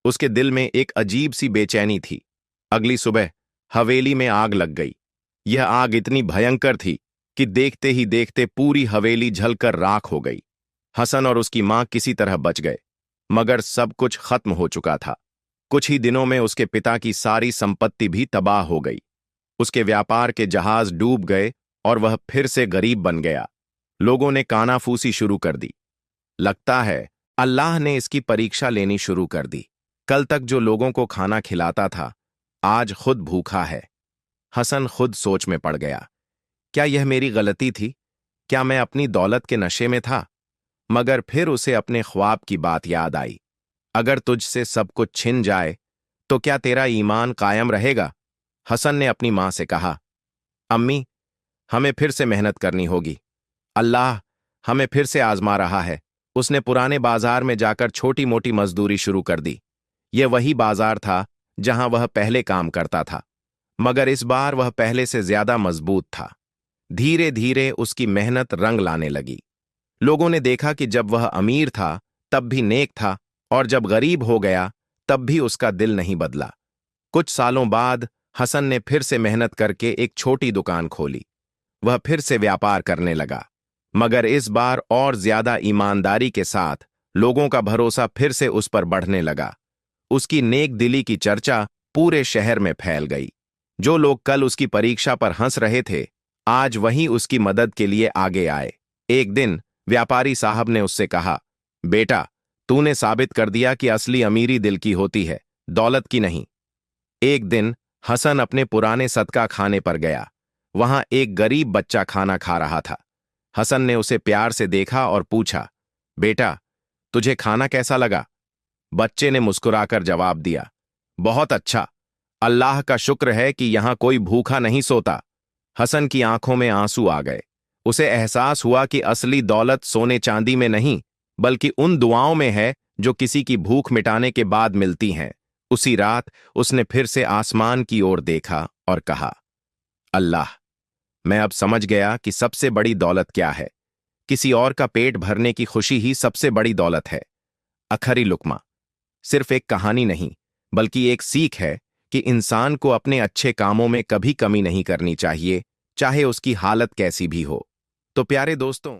उसके दिल में एक अजीब सी बेचैनी थी। अगली सुबह हवेली में आग लग गई। यह आग इतनी भयंकर थी कि देखते ही देखते पूरी हवेली जलकर राख हो गई। हसन और उसकी मां किसी तरह बच गए, मगर सब कुछ खत्म हो चुका था। कुछ ही दिनों में उसके पिता की सारी संपत्ति भी तबाह हो गई। उसके व्यापार के जहाज डूब गए और वह फिर से गरीब बन गया। लोगों ने कानाफूसी शुरू कर दी। लगता है अल्लाह ने इसकी परीक्षा लेनी शुरू कर दी। कल तक जो लोगों को खाना खिलाता था, आज खुद भूखा है। हसन खुद सोच में पड़ गया। क्या यह मेरी गलती थी? क्या मैं अपनी दौलत के नशे में था? मगर फिर उसे अपने ख्वाब की बात याद आई। अगर तुझसे सब कुछ छिन जाए तो क्या तेरा ईमान कायम रहेगा? हसन ने अपनी मां से कहा, अम्मी, हमें फिर से मेहनत करनी होगी। अल्लाह हमें फिर से आजमा रहा है। उसने पुराने बाजार में जाकर छोटी मोटी मजदूरी शुरू कर दी। यह वही बाजार था जहां वह पहले काम करता था, मगर इस बार वह पहले से ज्यादा मजबूत था। धीरे धीरे उसकी मेहनत रंग लाने लगी। लोगों ने देखा कि जब वह अमीर था तब भी नेक था, और जब गरीब हो गया तब भी उसका दिल नहीं बदला। कुछ सालों बाद हसन ने फिर से मेहनत करके एक छोटी दुकान खोली। वह फिर से व्यापार करने लगा, मगर इस बार और ज्यादा ईमानदारी के साथ। लोगों का भरोसा फिर से उस पर बढ़ने लगा। उसकी नेक दिली की चर्चा पूरे शहर में फैल गई। जो लोग कल उसकी परीक्षा पर हंस रहे थे, आज वहीं उसकी मदद के लिए आगे आए। एक दिन व्यापारी साहब ने उससे कहा, बेटा, तूने साबित कर दिया कि असली अमीरी दिल की होती है, दौलत की नहीं। एक दिन हसन अपने पुराने सदका खाने पर गया। वहां एक गरीब बच्चा खाना खा रहा था। हसन ने उसे प्यार से देखा और पूछा, बेटा, तुझे खाना कैसा लगा? बच्चे ने मुस्कुराकर जवाब दिया, बहुत अच्छा। अल्लाह का शुक्र है कि यहां कोई भूखा नहीं सोता। हसन की आंखों में आंसू आ गए। उसे एहसास हुआ कि असली दौलत सोने चांदी में नहीं, बल्कि उन दुआओं में है जो किसी की भूख मिटाने के बाद मिलती हैं। उसी रात उसने फिर से आसमान की ओर देखा और कहा, अल्लाह, मैं अब समझ गया कि सबसे बड़ी दौलत क्या है। किसी और का पेट भरने की खुशी ही सबसे बड़ी दौलत है। अखरी लुकमा सिर्फ एक कहानी नहीं, बल्कि एक सीख है कि इंसान को अपने अच्छे कामों में कभी कमी नहीं करनी चाहिए, चाहे उसकी हालत कैसी भी हो। तो प्यारे दोस्तों,